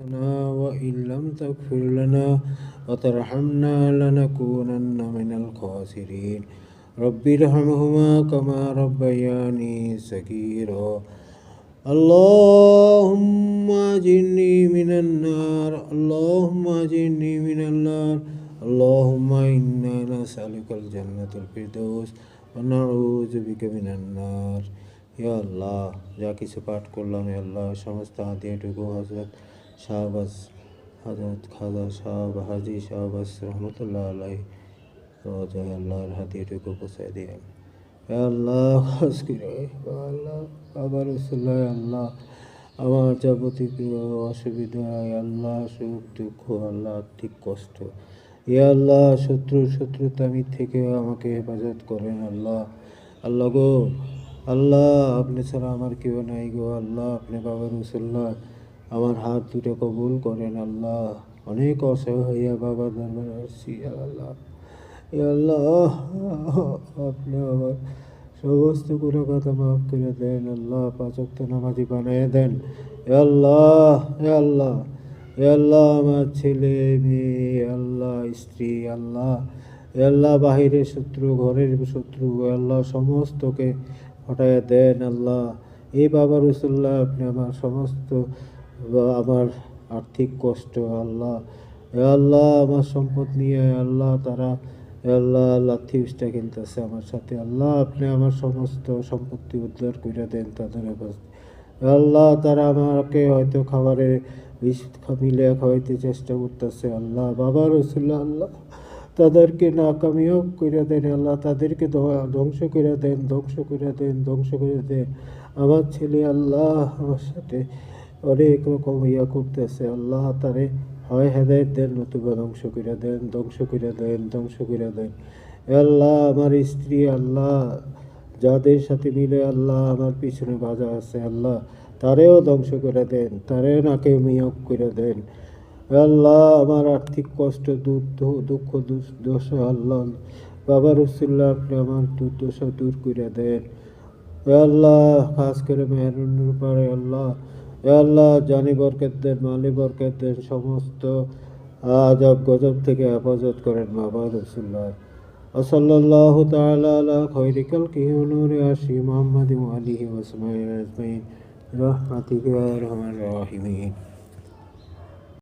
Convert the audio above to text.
وإن لم تغفر لنا وترحمنا لنكونن من الخاسرين رب ارحمهما كما ربياني صغيرا اللهم أجرني من النار اللهم أجرني من النار اللهم إنا نسألك الجنة الفردوس ونعوذ بك من النار يا الله যা কিছু পাঠ করলাম হে আল্লাহ সমস্ত হাদিয়াটুকু হযরত খাজা সাহেব হাজী শাহবাজ রহমতুল্লাহ আলাইহি রোজায় আল্লাহর হাদিয়াটুকু পৌঁছে দিয়ে হে আল্লাহ খাস করে আল্লাহ আবার রসুল্লাহ আল্লাহ আমার যাবতীয় অসুবিধা আল্লাহ সুখ দুঃখ আল্লাহ আর্থিক কষ্ট আল্লাহ শত্রুতামি থেকে আমাকে হেফাজত করেন আল্লাহ আল্লাহ গো আল্লাহ আপনি ছাড়া আমার কেউ নাই গো আল্লাহ আপনি বাবা রসুল্লাহ আমার হাত দুটো কবুল করেন আল্লাহ অনেক অসহায় হইয়া বাবা দরবার আসছি আল্লাহ আল্লাহ আপনি আমার সমস্ত গুণা কথা মাফ করে দেন আল্লাহ 5 ওয়াক্ত নামাজি বানিয়ে দেন আল্লাহ আল্লাহ আল্লাহ আমার ছেলে মেয়ে আল্লাহ স্ত্রী আল্লাহ আল্লাহ বাহিরের শত্রু ঘরের শত্রু আল্লাহ সমস্তকে হটায় দেন আল্লাহ এই বাবা রসুল্লাহ আপনি আমার সমস্ত আমার আর্থিক কষ্ট আল্লাহ আল্লাহ আমার সম্পদ নিয়ে আল্লাহ তারা আল্লাহ লাথি উষ্টা কিনতেছে আমার সাথে আল্লাহ আপনি আমার সমস্ত সম্পত্তি উদ্ধার করে দেন তাদের আল্লাহ তারা আমাকে হয়তো খাবারের বিষ মিলে খাওয়াইতে চেষ্টা করতেছে আল্লাহ বাবা রসুল্লাহ আল্লাহ তাদেরকে নাকামিও করে দেন আল্লাহ তাদেরকে ধ্বংস করে দেন ধ্বংস করে দেন আমার ছেলে আল্লাহ আমার সাথে অনেক রকম করতেছে আল্লাহ তারে হয় হেদায়েত দেন নতুবা ধ্বংস করে দেন আল্লাহ আমার স্ত্রী আল্লাহ যাদের সাথে মিলে আল্লাহ আমার পিছনে বাজা আছে আল্লাহ তারেও ধ্বংস করে দেন তারে নাকে মিয়ক করে দেন আল্লাহ আমার আর্থিক কষ্ট দুঃখ দোষ আল্লাহ বাবা রসুল্লাহ আপনি আমার দুর্দশা দূর করে দেন আল্লাহ খাস করে মেহরুনের উপরে আল্লাহ আল্লাহ জানি বরকত দেন মালি বরকত দেন সমস্ত আজব গজব থেকে হেফাজত করেন বাবা রসুল্লাহ সাল্লাল্লাহু তাআলা আলা খায়রিল নূরে আশি মুহাম্মাদি ওয়া আলিহি ওয়া সাহবিহি আজমাইন রাহমাতিকা ইয়া আরহামার রাহিমিন।